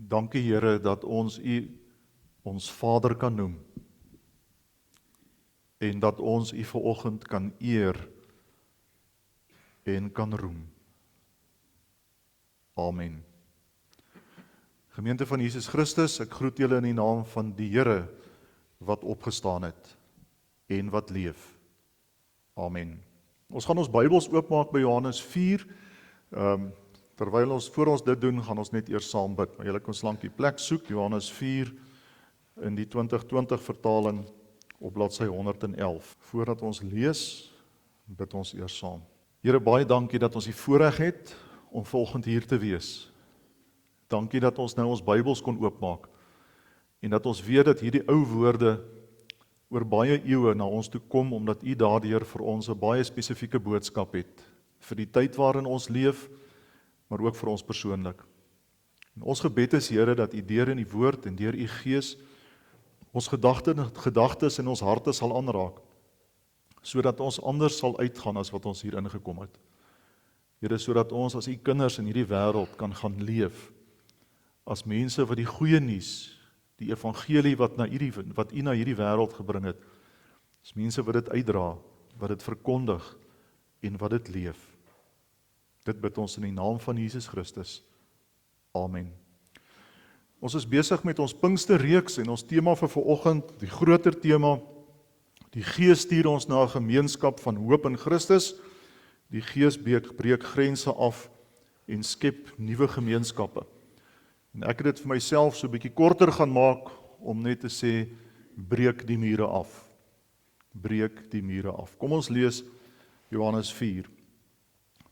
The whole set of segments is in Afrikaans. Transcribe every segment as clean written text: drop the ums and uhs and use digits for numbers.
Dankie Here dat ons U ons Vader kan noem en dat ons U vanoggend kan eer en kan roem. Amen. Gemeente van Jesus Christus, ek groet julle in die naam van die Here wat opgestaan het en wat leef. Amen. Ons gaan ons Bybels oopmaak by Johannes 4. Terwyl voor ons dit doen, gaan ons net eers saam bid. Maar julle kan slank die plek soek, Johannes 4 in die 2020 vertaling op bladsy 111. Voordat ons lees, bid ons eers saam. Here, baie dankie dat ons die voorreg het om vanoggend hier te wees. Dankie dat ons nou ons Bybels kon oopmaak en dat ons weet dat hierdie ou woorde oor baie eeue na ons toe kom, omdat U daardeur vir ons 'n baie spesifieke boodskap het, vir die tyd waarin ons leef, maar ook vir ons persoonlik. En ons gebed is, Here, dat U deur in die woord en deur U Gees ons gedagtes en ons harte sal aanraak, sodat ons anders sal uitgaan as wat ons hier ingekom het. Here, sodat ons as U kinders in hierdie wêreld kan gaan leef, as mense wat die goeie nuus, die evangelie wat U na hierdie wêreld gebring het, as mense wat dit uitdra, wat dit verkondig en wat dit leef. Dit bid ons in die naam van Jesus Christus. Amen. Ons is besig met ons Pinksterreeks en ons tema vir vanoggend, die groter tema, die Gees stuur ons na 'n gemeenskap van hoop in Christus. Die Gees breek grense af en skep nuwe gemeenskappe. En ek het dit vir myself so 'n bietjie korter gaan maak om net te sê, breek die mure af. Breek die mure af. Kom ons lees Johannes 4.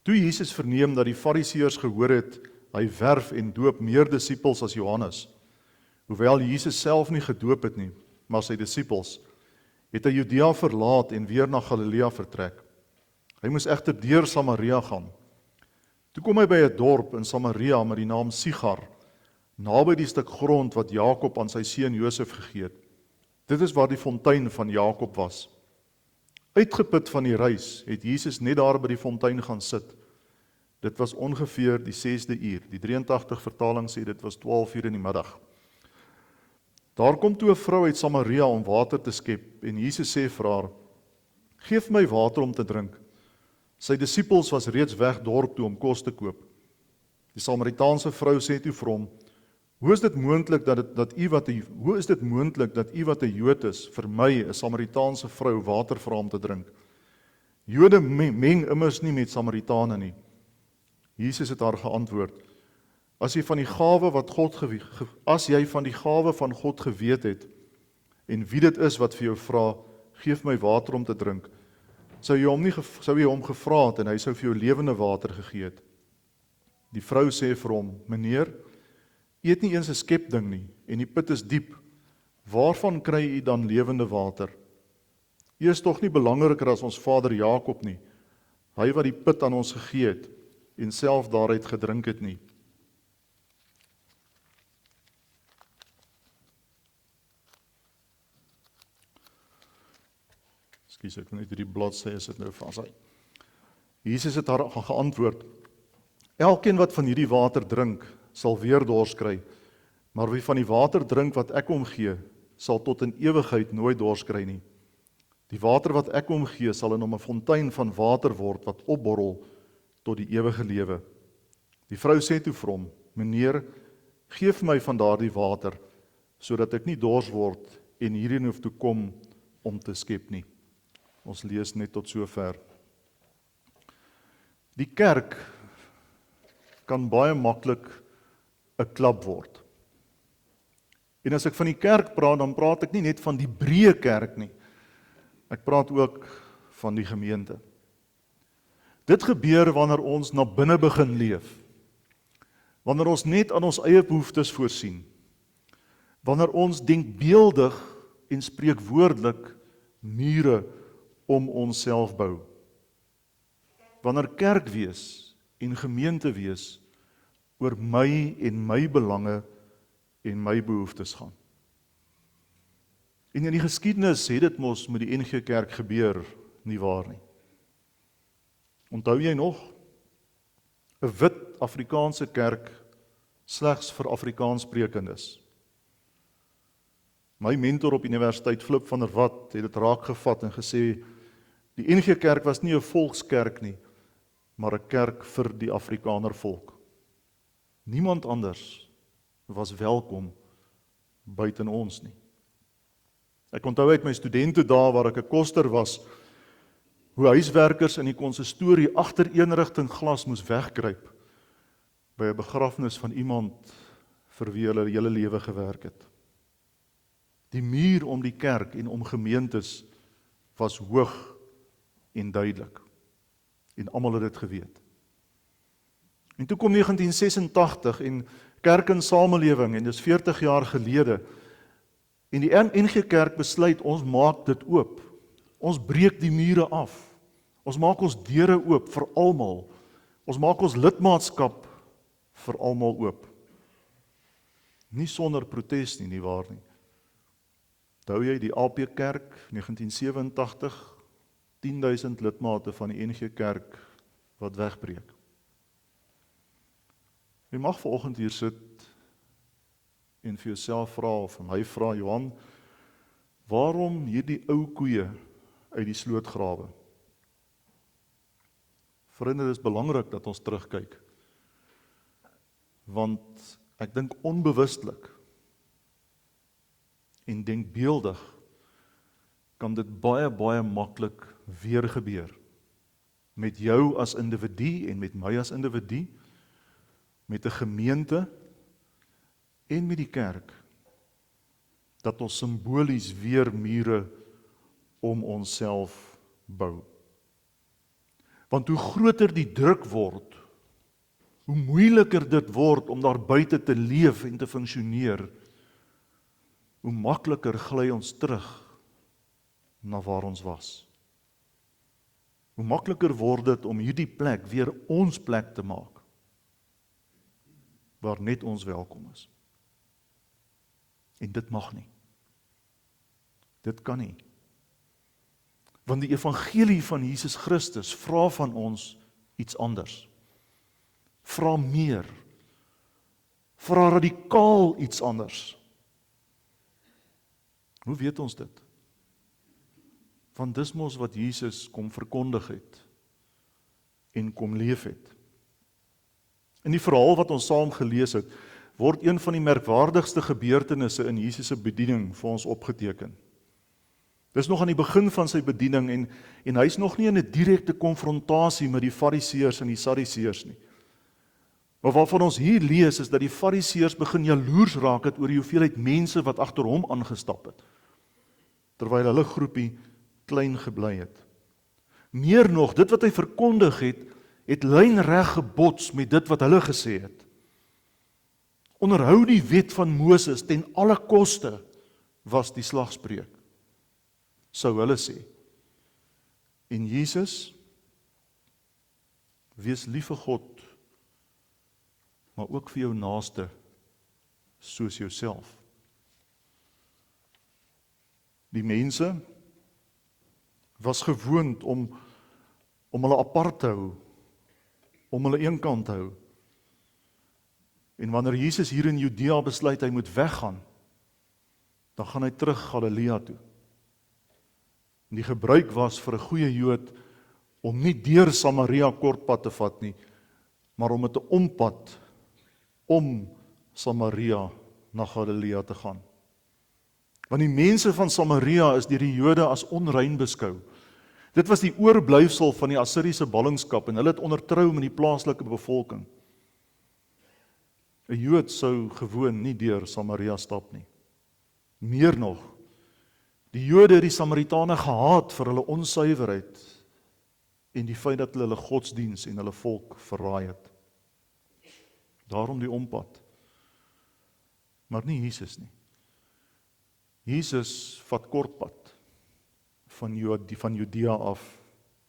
Toe Jesus verneem dat die Fariseërs gehoor het, hy werf en doop meer disippels as Johannes, hoewel Jesus self nie gedoop het nie, maar sy disippels, het hy Judea verlaat en weer na Galilea vertrek. Hy moes egter deur Samaria gaan. Toe kom hy by 'n dorp in Samaria met die naam Sigar, naby die stuk grond wat Jakob aan sy seun Josef gegee het. Dit is waar die fontein van Jakob was. Uitgeput van die reis, het Jesus net daar by die fontein gaan sit. Dit was ongeveer die 6de uur. Die 83 vertaling sê dit was 12 uur in die middag. Daar kom toe 'n vrou uit Samaria om water te skep en Jesus sê vir haar, "Geef my water om te drink." Sy disippels was reeds weg dorp toe om kos te koop. Die Samaritaanse vrou sê toe vir hom, Hoe is dit moontlik dat u wat 'n Jood is, vir my, 'n Samaritaanse vrou, water vra om te drink? Jode meng immers nie met Samaritane nie. Jesus het haar geantwoord, As jy van die gawe van God geweet het, en wie dit is wat vir jou vra, geef my water om te drink, sou jy hom gevra het en hy sou vir jou lewende water gegee het. Die vrou sê vir hom, Meneer, U het nie eens 'n skepding nie, en die put is diep. Waarvan kry U dan lewende water? U is tog nie belangriker as ons vader Jakob nie, hy wat die put aan ons gegee het, en self daaruit gedrink het nie. Ekskuus, ek wil net hierdie bladsy is dit nou vashou. Jesus het haar geantwoord, Elkeen wat van hierdie water drink, sal weer dors kry, maar wie van die water drink wat ek hom gee, sal tot in ewigheid nooit dors kry nie. Die water wat ek hom gee, sal in hom 'n fontein van water word, wat opborrel tot die ewige lewe. Die vrou sê toe vir hom, Meneer, geef my van daardie water, sodat ek nie dors word en hierheen hoef toe kom om te skep nie. Ons lees net tot sover. Die kerk kan baie maklik 'n klap word. En as ek van die kerk praat, dan praat ek nie net van die breë kerk nie. Ek praat ook van die gemeente. Dit gebeur wanneer ons na binne begin leef. Wanneer ons net aan ons eie behoeftes voorsien. Wanneer ons denkbeeldig en spreekwoordelik mure om onsself bou. Wanneer kerk wees en gemeente wees oor my en my belange en my behoeftes gaan. En in die geskiedenis het dit mos met die NG Kerk gebeur, nie waar nie. Onthou jy nog? 'n wit Afrikaanse kerk slegs vir Afrikaanssprekendes. My mentor op universiteit, Flip van der Walt, het dit raakgevat en gesê, die NG Kerk was nie 'n volkskerk nie, maar 'n kerk vir die Afrikaner volk. Niemand anders was welkom buiten ons nie. Ek onthou uit my studentedae waar ek 'n koster was, hoe huiswerkers in die konsistorie agter eenrigting glas moes wegkruip by 'n begrafnis van iemand vir wie hulle hele lewe gewerk het. Die muur om die kerk en om gemeentes was hoog en duidelik. En almal het dit geweet. En toe kom 1986 en kerk en samelewing, en dis 40 jaar gelede, en die NG Kerk besluit, ons maak dit oop. Ons breek die mure af. Ons maak ons deure oop vir almal. Ons maak ons lidmaatskap vir almal oop. Nie sonder protes nie waar nie. Onthou jy die AP Kerk, 1987, 10.000 lidmate van die NG Kerk wat wegbreek. Jy mag vanoggend hier sit en vir jouself vra, of my vra, Johan, waarom hierdie ou koeie uit die slootgrawe? Vriende, dit is belangrik dat ons terugkyk, want ek dink onbewustelik en denkbeeldig kan dit baie maklik weer gebeur. Met jou as individu en met my as individu, met 'n gemeente en met die kerk, dat ons simbolies weer mure om onsself bou. Want hoe groter die druk word, hoe moeiliker dit word om daar buite te leef en te funksioneer, hoe makliker gly ons terug na waar ons was. Hoe makliker word dit om hierdie plek weer ons plek te maak, waar net ons welkom is. En dit mag nie. Dit kan nie. Want die evangelie van Jesus Christus vra van ons iets anders. Vra meer. Vra radikaal iets anders. Hoe weet ons dit? Want dis mos wat Jesus kom verkondig het en kom leef het. In die verhaal wat ons saam gelees het, word een van die merkwaardigste gebeurtenisse in Jesus se bediening vir ons opgeteken. Dis nog aan die begin van sy bediening en hy's nog nie in 'n direkte konfrontasie met die Fariseërs en die Sadduseërs nie. Maar waarvan ons hier lees is dat die Fariseërs begin jaloers raak het oor die hoeveelheid mense wat agter hom aangestap het, terwyl hulle groepie klein gebly het. Meer nog, dit wat hy verkondig het lynreg gebots met dit wat hulle gesê het. Onderhou die wet van Moses ten alle koste, was die slagspreuk, sou hulle sê. En Jesus, wees lief vir God, maar ook vir jou naaste, soos jouself. Die mense was gewoond om hulle apart te hou, om hulle eenkant te hou. En wanneer Jesus hier in Judea besluit hy moet weggaan, dan gaan hy terug Galilea toe. En die gebruik was vir 'n goeie Jood om nie deur Samaria kortpad te vat nie, maar om met 'n ompad om Samaria na Galilea te gaan. Want die mense van Samaria is deur die Jode as onrein beskou. Dit was die oorblyfsel van die Assiriese ballingskap en hulle het ondertrou met die plaaslike bevolking. 'n Jood sou gewoon nie deur Samaria stap nie. Meer nog, die Jode het die Samaritane gehaat vir hulle onsuiverheid en die feit dat hulle godsdiens en hulle volk verraai het. Daarom die ompad. Maar nie Jesus nie. Jesus vat kortpad van Judea af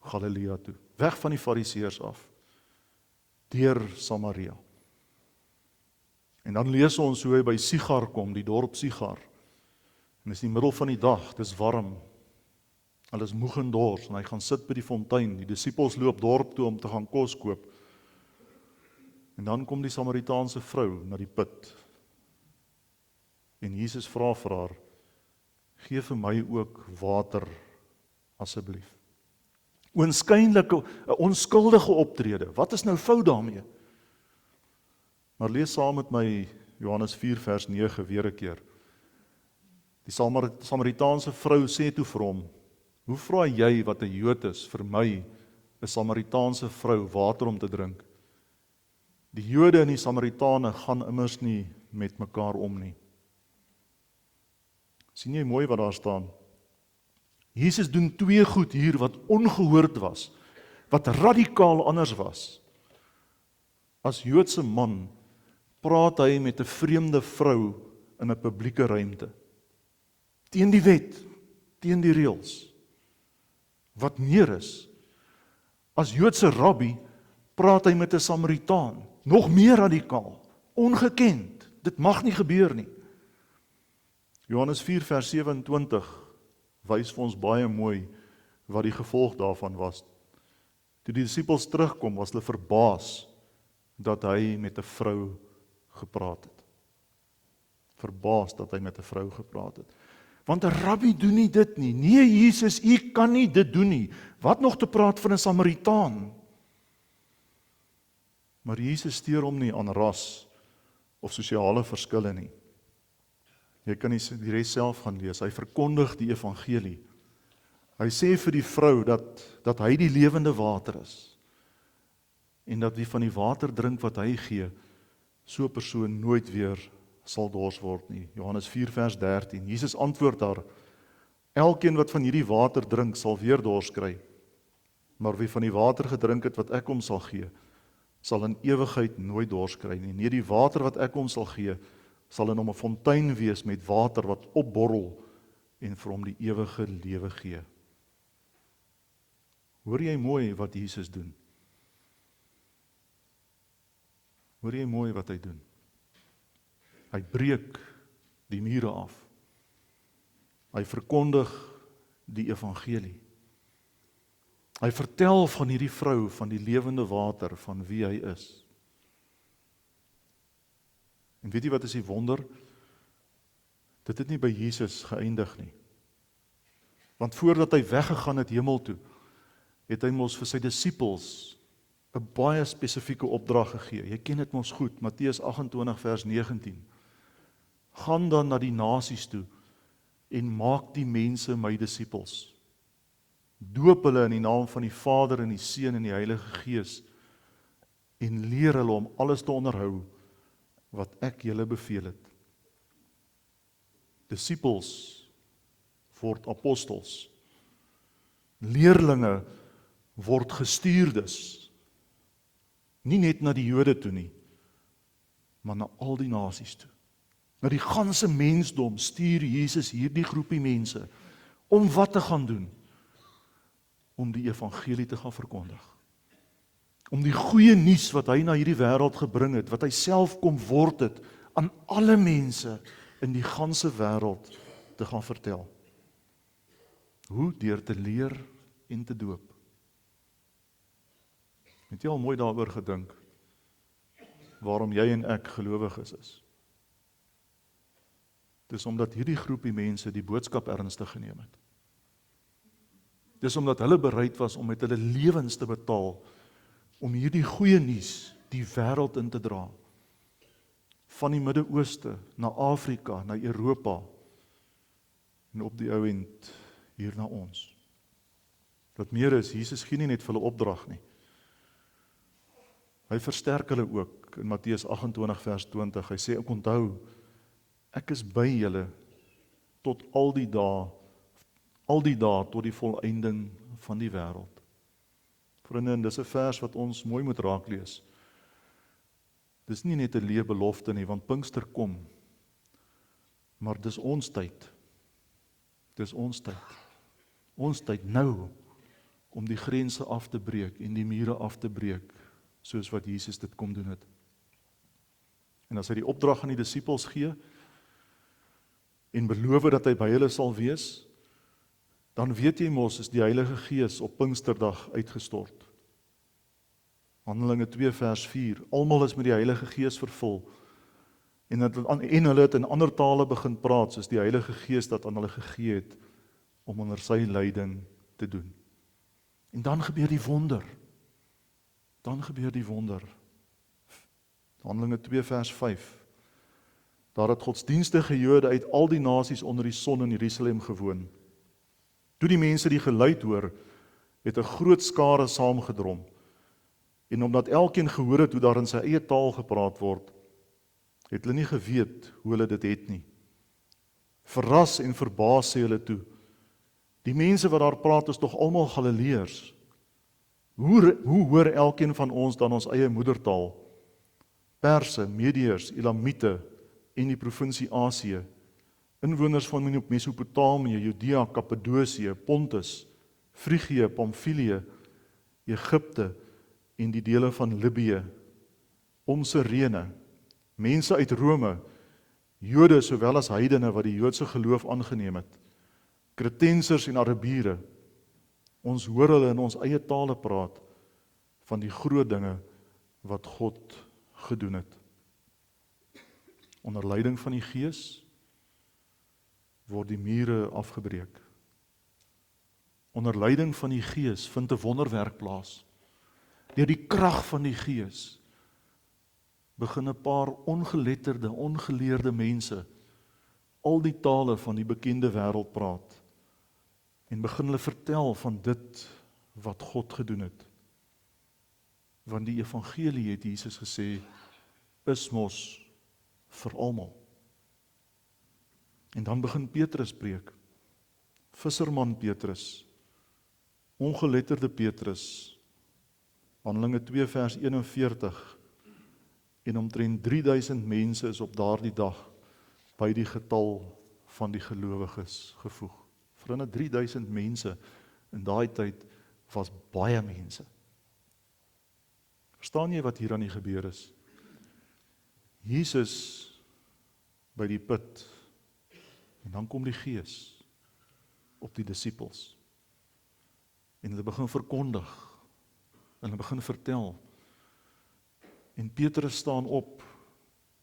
Galilea toe, weg van die Fariseërs af, deur Samaria. En dan lees ons hoe hy by Sigar kom, die dorp Sigar. En dis die middel van die dag, dis warm. Hulle is moeg en dors en hy gaan sit by die fontein. Die disippels loop dorp toe om te gaan kos koop. En dan kom die Samaritaanse vrou na die put. En Jesus vra vir haar, gee vir my ook water, asseblief. Oënskynlik 'n onskuldige optrede. Wat is nou fout daarmee? Maar lees saam met my Johannes 4 vers 9 weer 'n keer. Die Samaritaanse vrou sê toe vir hom, hoe vra jy wat 'n Jood is vir my, 'n Samaritaanse vrou, water om te drink? Die Jode en die Samaritane gaan immers nie met mekaar om nie. Sien jy mooi wat daar staan? Jesus doen twee goed hier wat ongehoord was, wat radikaal anders was. As Joodse man praat hy met 'n vreemde vrou in 'n publieke ruimte. Teen die wet, teen die reëls. Wat meer is, as Joodse rabbi praat hy met 'n Samaritaan, nog meer radikaal, ongekend. Dit mag nie gebeur nie. Johannes 4 vers 27 wys vir ons baie mooi wat die gevolg daarvan was. Toe die disippels terugkom, was hulle verbaas dat hy met 'n vrou gepraat het. Verbaas dat hy met 'n vrou gepraat het. Want 'n rabbi doen nie dit nie. Nee Jesus, u kan nie dit doen nie. Wat nog te praat van 'n Samaritaan? Maar Jesus steur hom nie aan ras of sosiale verskille nie. Jy kan die res self gaan lees. Hy verkondig die evangelie. Hy sê vir die vrou dat hy die lewende water is. En dat wie van die water drink wat hy gee, so 'n persoon nooit weer sal dors word nie. Johannes 4 vers 13. Jesus antwoord daar, elkeen wat van hierdie water drink, sal weer dors kry. Maar wie van die water gedrink het wat ek hom sal gee, sal in ewigheid nooit dors kry nie. Nee, die water wat ek hom sal gee, sal in hom 'n fontein wees met water wat opborrel en vir hom die ewige lewe gee. Hoor jy mooi wat Jesus doen? Hoor jy mooi wat hy doen? Hy breek die mure af. Hy verkondig die evangelie. Hy vertel van hierdie vrou, van die lewende water, van wie hy is. En weet jy wat is die wonder? Dit het nie by Jesus geëindig nie. Want voordat hy weggegaan het hemel toe, het hy mos vir sy disippels 'n baie spesifieke opdrag gegee. Jy ken dit mos goed, Matteus 28 vers 19. Gaan dan na die nasies toe en maak die mense my disippels. Doop hulle in die naam van die Vader en die Seun en die Heilige Gees en leer hulle om alles te onderhou wat ek julle beveel het. Disippels word apostels. Leerlinge word gestuurdes. Nie net na die Jode toe nie, maar na al die nasies toe. Na die ganse mensdom stuur Jesus hierdie groepie mense om wat te gaan doen? Om die evangelie te gaan verkondig. Om die goeie nuus wat hy na hierdie wêreld gebring het, wat hy self kom word het, aan alle mense in die ganse wêreld te gaan vertel. Hoe? Deur te leer en te doop. Het jy al mooi daaroor gedink, waarom jy en ek gelowiges is? Dis omdat hierdie groepie mense die boodskap ernstig geneem het. Dis omdat hulle bereid was om met hulle lewens te betaal, om hierdie goeie nuus die wêreld in te dra. Van die Midde-Ooste, na Afrika, na Europa, en op die ou end hier na ons. Wat meer is, Jesus gee nie net vir hulle opdrag nie. Hy versterk hulle ook in Matteus 28 vers 20. Hy sê, ek onthou, ek is by julle tot al die dae tot die volëinding van die wêreld. Vriende, en dis 'n vers wat ons mooi moet raak lees. Dis nie net 'n leë belofte nie, want Pinkster kom. Maar dis ons tyd. Dis ons tyd. Ons tyd nou om die grense af te breek en die mure af te breek, soos wat Jesus dit kom doen het. En as hy die opdrag aan die disippels gee en beloof dat hy by hulle sal wees, dan weet jy mos, is die Heilige Gees op Pinksterdag uitgestort. Handelinge 2 vers 4, almal is met die Heilige Gees vervul, en hulle het in ander tale begin praat, soos die Heilige Gees dat aan hulle gegee het, om onder sy leiding te doen. En dan gebeur die wonder. Handelinge 2 vers 5, daar het godsdienstige Jode uit al die nasies onder die son in Jerusalem gewoon. Toe die mense die geluid hoor, het 'n groot skare saamgedrom, en omdat elkeen gehoor het hoe daar in sy eie taal gepraat word, het hulle nie geweet hoe hulle dit het nie. Verras en verbaas sê hulle toe, die mense wat daar praat is tog almal Galileërs. Hoe hoor elkeen van ons dan ons eie moedertaal? Perse, Mediërs, Elamiete en die provinsie Asië, inwoners van Mesopotamië, Judea, Kappadosie, Pontus, Frigië, Pamfilië, Egipte en die dele van Libië, om Sirene, mense uit Rome, Jode sowel as heidene wat die Joodse geloof aangeneem het, Kretensers en Arabiere, ons hoor hulle in ons eie tale praat van die groot dinge wat God gedoen het. Onder leiding van die Gees word die mure afgebreek. Onder leiding van die Gees vind 'n wonderwerk plaas. Deur die krag van die Gees begin 'n paar ongeletterde, ongeleerde mense al die tale van die bekende wêreld praat en begin hulle vertel van dit wat God gedoen het. Want die evangelie, het Jesus gesê, is mos vir almal. En dan begin Petrus preek. Visserman Petrus, ongeletterde Petrus, Handelinge 2 vers 41, en omtrent 3000 mense is op daardie dag by die getal van die gelowiges gevoeg. Vriende, 3000 mense in daai tyd was baie mense. Verstaan jy wat hier aan die gebeur is? Jesus by die put, en dan kom die Gees op die disippels, en hulle begin verkondig, en hulle begin vertel, en Petrus staan op,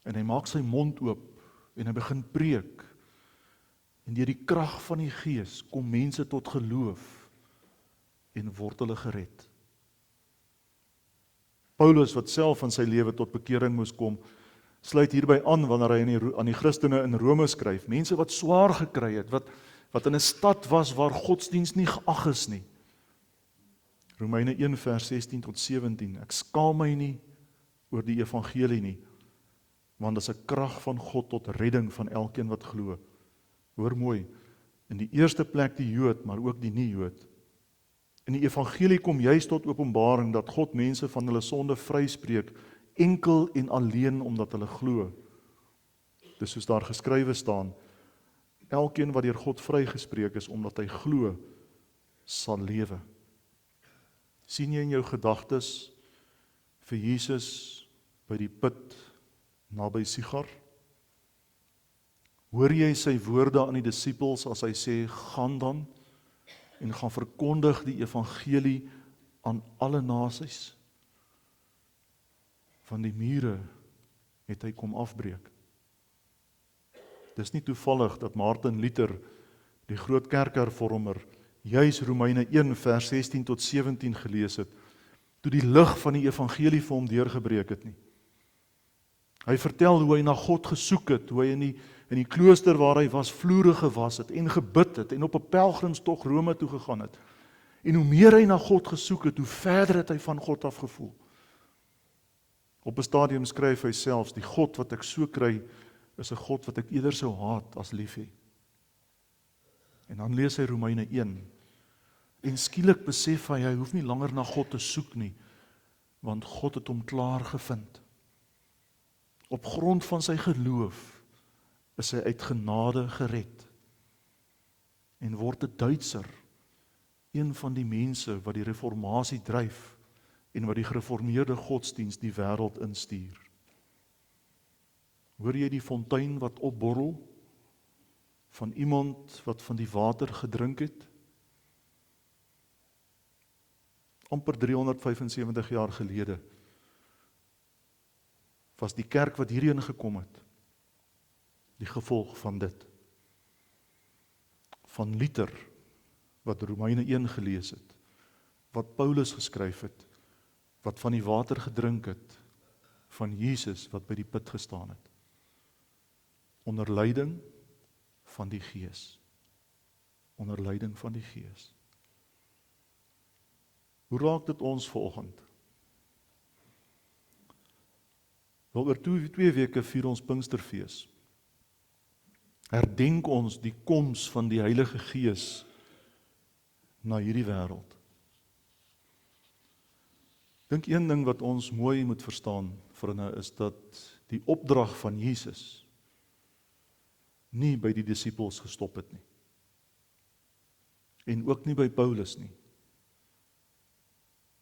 en hy maak sy mond oop, en hy begin preek, en deur die krag van die Gees kom mense tot geloof, en word hulle gered. Paulus, wat self van sy lewe tot bekering moes kom, sluit hierby aan wanneer hy aan die Christene in Rome skryf, mense wat swaar gekry het, wat in 'n stad was waar godsdiens nie geag is nie. Romeine 1 vers 16 tot 17, ek skaam my nie oor die evangelie nie, want dit is 'n krag van God tot redding van elkeen wat glo. Hoor mooi, in die eerste plek die Jood, maar ook die nie-Jood. In die evangelie kom juis tot openbaring dat God mense van hulle sonde vryspreek, enkel en alleen omdat hulle glo. Dis soos daar geskrywe staan, elkeen wat deur God vrygespreek is omdat hy glo, sal lewe. Sien jy in jou gedagtes vir Jesus by die put naby Sigar? Hoor jy sy woorde aan die disippels as hy sê, gaan dan en gaan verkondig die evangelie aan alle nasies? Van die mure het hy kom afbreek. Dis nie toevallig dat Martin Luther, die groot kerkhervormer, juis Romeine 1 vers 16 tot 17 gelees het, toe die lig van die evangelie vir hom deurgebreek het nie. Hy vertel hoe hy na God gesoek het, hoe hy in die klooster waar hy was, vloere gewas het en gebid het en op 'n pelgrimstog Rome toe gegaan het. En hoe meer hy na God gesoek het, hoe verder het hy van God afgevoel. Op 'n stadium skryf hy selfs, die God wat ek so kry, is 'n God wat ek eerder sou haat as lief hê. En dan lees hy Romeine 1, en skielik besef hy hoef nie langer na God te soek nie, want God het hom klaar gevind. Op grond van sy geloof is hy uit genade gered, en word 'n Duitser, een van die mense wat die reformatie dryf, en wat die gereformeerde godsdienst die wêreld instuur. Hoor jy die fontein wat opborrel, van iemand wat van die water gedrink het? amper 375 jaar gelede, was die kerk wat hierheen gekom het, die gevolg van dit. Van Luther, wat Romeine 1 gelees het, wat Paulus geskryf het, wat van die water gedrink het, van Jesus wat by die put gestaan het, onder leiding van die Gees. Onder leiding van die Gees. Hoe raak dit ons vanoggend? Wel, oor 2 weke vier ons Pinksterfees. Herdenk ons die koms van die Heilige Gees na hierdie wêreld. Dink een ding wat ons mooi moet verstaan, vriende, is dat die opdrag van Jesus nie by die disippels gestop het nie. En ook nie by Paulus nie.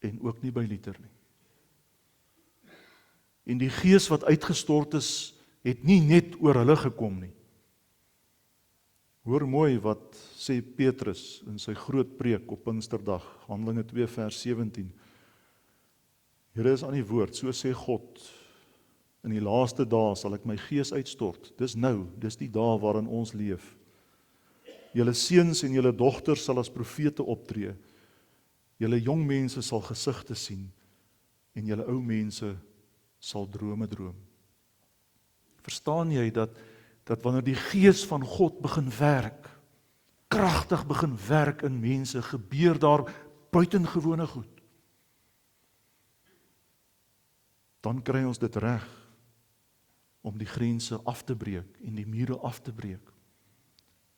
En ook nie by Luther nie. En die Gees wat uitgestort is, het nie net oor hulle gekom nie. Hoor mooi wat sê Petrus in sy groot preek op Pinksterdag, Handelinge 2 vers 17. Here is aan die woord, so sê God, in die laaste dae sal ek my Gees uitstort. Dis nou, dis die dae waarin ons leef. Julle seuns en julle dogters sal as profete optree. Julle jong mense sal gesigte sien en julle ou mense sal drome droom. Verstaan jy dat wanneer die Gees van God begin werk, kragtig begin werk in mense, gebeur daar buitengewone goed. Dan kry ons dit reg om die grense af te breek en die mure af te breek.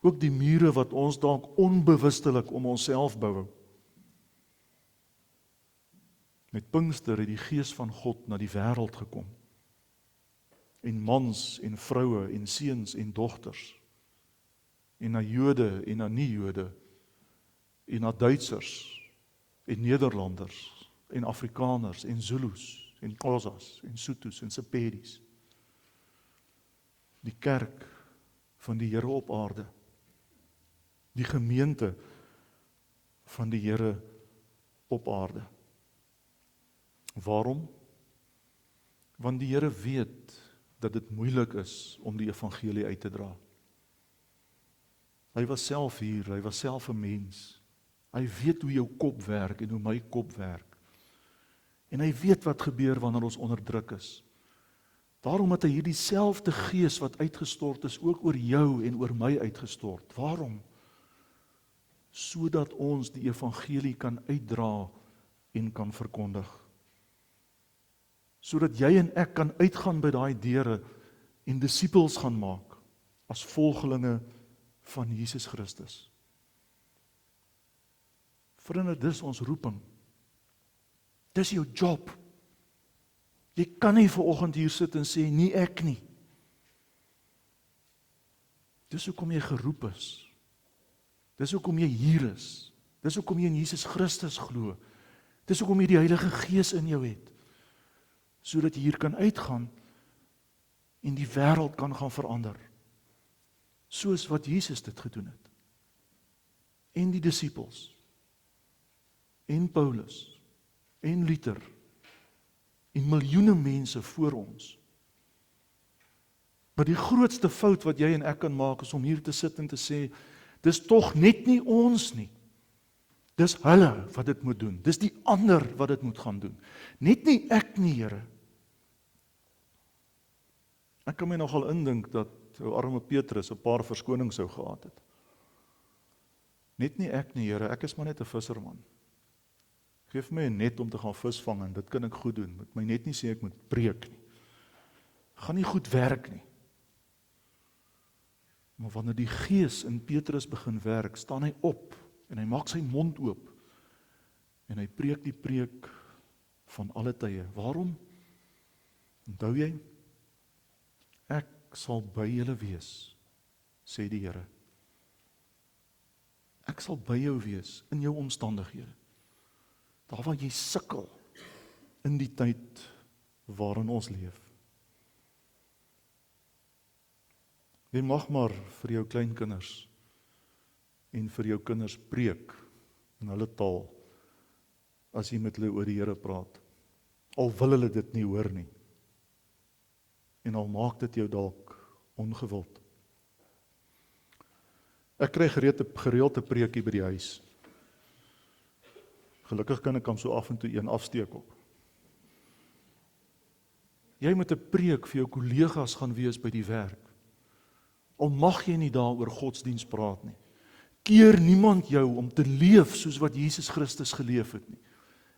Ook die mure wat ons dalk onbewustelik om onsself bou. Met Pinkster het die Gees van God na die wêreld gekom. En mans en vroue en seuns en dogters. En na Jode en na nie-Jode. En na Duitsers en Nederlanders en Afrikaners en Zulus en Xhosas en Sothos en Sepedis. Die kerk van die Here op aarde. Die gemeente van die Here op aarde. Waarom? Want die Here weet dat dit moeilik is om die evangelie uit te dra. Hy was self hier, hy was self 'n mens. Hy weet hoe jou kop werk en hoe my kop werk. En hy weet wat gebeur wanneer ons onderdruk is. Daarom het hy hierdie selfde Gees wat uitgestort is, ook oor jou en oor my uitgestort. Waarom? Sodat ons die evangelie kan uitdra en kan verkondig. Sodat jy en ek kan uitgaan by daai deure en disippels gaan maak as volgelinge van Jesus Christus. Vriende, dis ons roeping. Dis jou job. Jy kan nie vanoggend hier sit en sê, nie ek nie. Dis hoekom jy geroep is. Dis hoekom jy hier is. Dis hoekom jy in Jesus Christus glo. Dis hoekom jy die Heilige Gees in jou het. Sodat jy hier kan uitgaan en die wêreld kan gaan verander. Soos wat Jesus dit gedoen het. En die disippels. En Paulus. En Luther. En miljoene mense voor ons. Maar die grootste fout wat jy en ek kan maak is om hier te sit en te sê, dis tog net nie ons nie. Dis hulle wat dit moet doen. Dis die ander wat dit moet gaan doen. Net nie ek nie, Here. Ek kan my nogal indink dat ou arme Petrus 'n paar verskonings sou gehad het. Net nie ek nie, Here, ek is maar net 'n visserman. Geef my 'n net om te gaan visvang en dit kan ek goed doen. Moet my net nie sê ek moet preek nie. Gaan nie goed werk nie. Maar wanneer die Gees in Petrus begin werk, staan hy op en hy maak sy mond oop en hy preek die preek van alle tye. Waarom? Onthou jy? Ek sal by julle wees, sê die Here. Ek sal by jou wees in jou omstandighede. Daar waar jy sukkel in die tyd waarin ons leef. Jy mag maar vir jou kleinkinders en vir jou kinders preek in hulle taal as jy met hulle oor die Here praat. Al wil hulle dit nie hoor nie. En al maak dit jou dalk ongewild. Ek kry gereeld 'n preekie by die huis. Gelukkig kan ek hom so af en toe een afsteek op. Jy moet 'n preek vir jou kollegas gaan wees by die werk. Al mag jy nie daaroor godsdiens praat nie. Keer niemand jou om te leef soos wat Jesus Christus geleef het nie.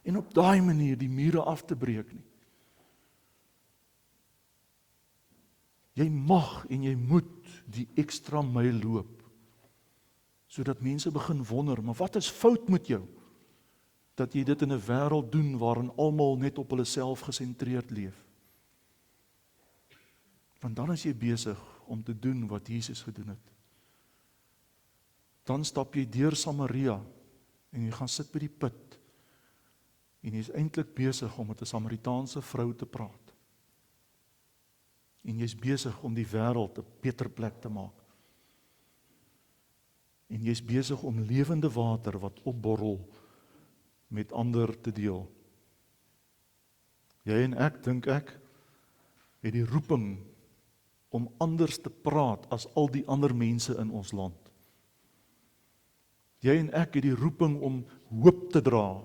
En op daai manier die mure af te breek nie. Jy mag en jy moet die ekstra myl loop, sodat mense begin wonder, maar wat is fout met jou? Dat jy dit in 'n wêreld doen waarin almal net op hulle self gesentreerd leef. Want dan is jy besig om te doen wat Jesus gedoen het. Dan stap jy deur Samaria en jy gaan sit by die put en jy is eintlik besig om met 'n Samaritaanse vrou te praat. En jy is besig om die wêreld 'n beter plek te maak. En jy is besig om lewende water wat opborrel met ander te deel. Jy en ek, dink ek, het die roeping om anders te praat as al die ander mense in ons land. Jy en ek het die roeping om hoop te dra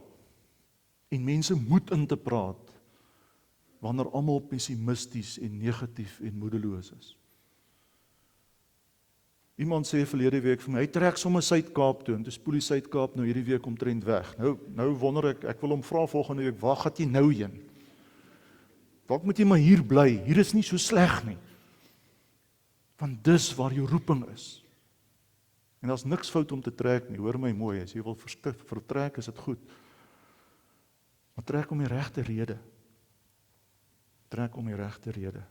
en mense moed in te praat wanneer almal pessimisties en negatief en moedeloos is. Iemand sê verlede week vir my, hy trek sommer Suid-Kaap toe en toe spoel die Suid-Kaap nou hierdie week omtrent weg. Nou wonder ek wil hom vra volgende week, waar gaan jy nou heen? Dalk moet jy maar hier bly, hier is nie so sleg nie. Want dis waar jou roeping is. En daar's niks fout om te trek nie, hoor my mooi, as jy wil vertrek is dit goed. Maar trek om die regte rede. Trek om die regte rede.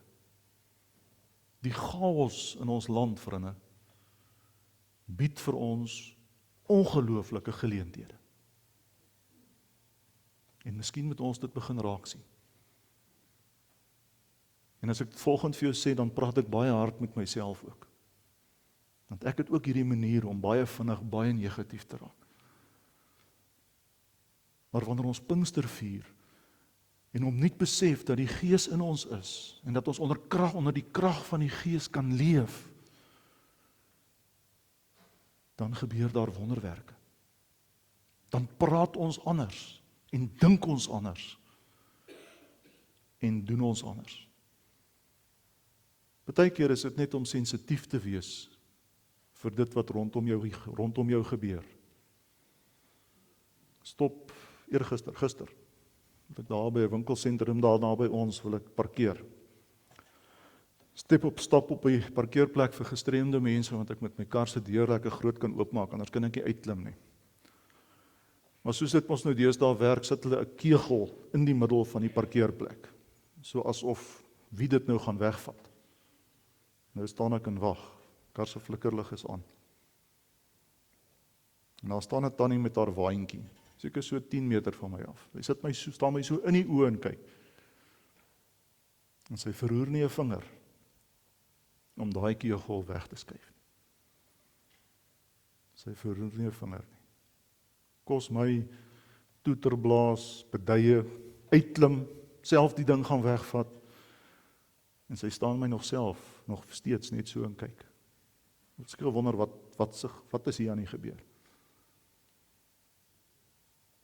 Die chaos in ons land, vriende, bied vir ons ongelooflike geleenthede. En miskien moet ons dit begin raak sien. En as ek dit volgende vir jou sê, dan praat ek baie hard met myself ook. Want ek het ook hierdie manier om baie vinnig, baie negatief te raak. Maar wanneer ons Pinkster vier, en om nie besef dat die Gees in ons is, en dat ons onder die krag van die Gees kan leef, dan gebeur daar wonderwerke. Dan praat ons anders, en dink ons anders, en doen ons anders. Partykeer is dit net om sensitief te wees vir dit wat rondom jou gebeur. Stop gister, ek daar by 'n winkelsentrum daar naby ons wil ek parkeer. Stap op die parkeerplek vir gestremde mense, want ek met my kar se deur lekker groot kan oopmaak, anders kan ek nie uitklim nie. Maar soos dit ons nou deesdae werk, sit hulle 'n kegel in die middel van die parkeerplek, so asof wie dit nou gaan wegvat. Nou staan ek en wag, kar se flikkerlig is aan. En daar staan 'n tannie met haar waantjie, seker so 10 meter van my af. Sy staan my so in die oë en kyk. En sy verroer nie 'n vinger om daai kegel weg te skuif. Sy verroer nie 'n vinger nie. Kos my toeterblaas, beduie, uitklim, self die ding gaan wegvat. En sy staan my nog steeds net so en kyk. Ek skielik wonder wat is hier aan die gebeur.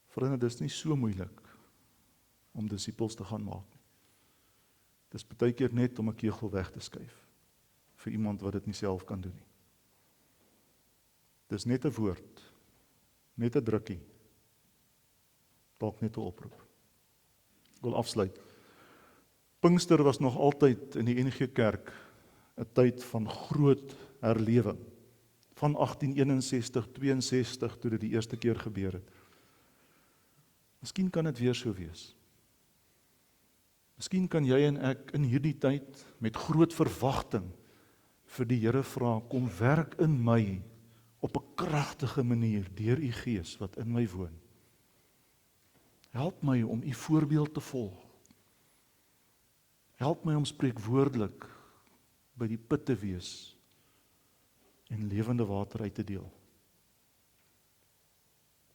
Vriende, dis nie so moeilik om disippels te gaan maak nie. Dis baie keer net om 'n kegel weg te skuif vir iemand wat dit nie self kan doen nie. Dis net 'n woord, net 'n drukkie, dalk net 'n oproep. Ek wil afsluit. Pinkster was nog altyd in die NG Kerk 'n tyd van groot herlewing. Van 1861-62 toe dit die eerste keer gebeur het. Miskien kan dit weer so wees. Miskien kan jy en ek in hierdie tyd met groot verwagting vir die Here vra, kom werk in my op 'n kragtige manier deur u Gees wat in my woon. Help my om u voorbeeld te volg. Help my om spreekwoordelik by die put te wees en lewende water uit te deel.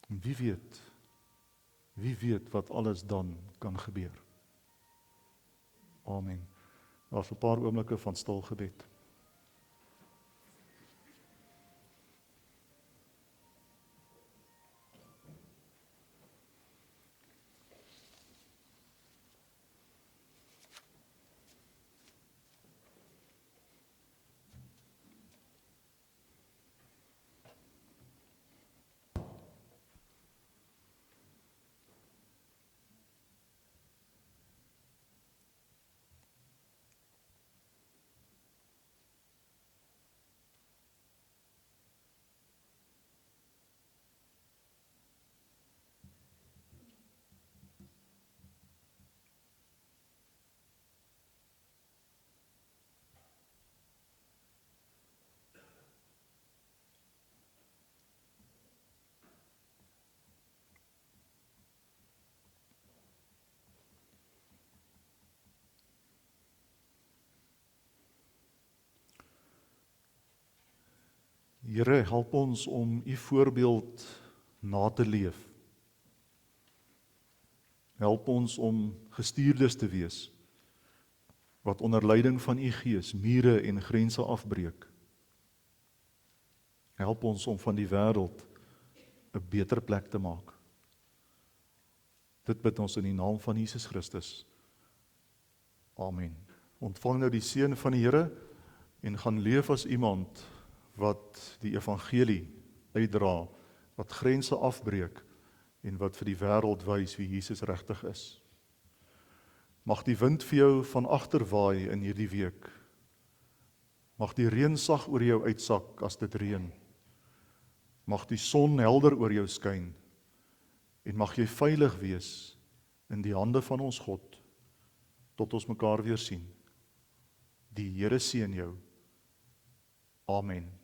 En wie weet, Wie weet wat alles dan kan gebeur. Amen. Daar's 'n paar oomblikke van stil gebed. Here, help ons om u voorbeeld na te leef. Help ons om gestuurdes te wees, wat onder leiding van u Gees mure en grense afbreek. Help ons om van die wêreld 'n beter plek te maak. Dit bid ons in die naam van Jesus Christus. Amen. Ontvang nou die seën van die Here en gaan leef as iemand wat die evangelie uitdra, wat grense afbreek en wat vir die wêreld wys wie Jesus regtig is. Mag die wind vir jou van agter waai in hierdie week. Mag die reën sag oor jou uitsak as dit reën. Mag die son helder oor jou skyn en mag jy veilig wees in die hande van ons God tot ons mekaar weer sien. Die Here seën jou. Amen.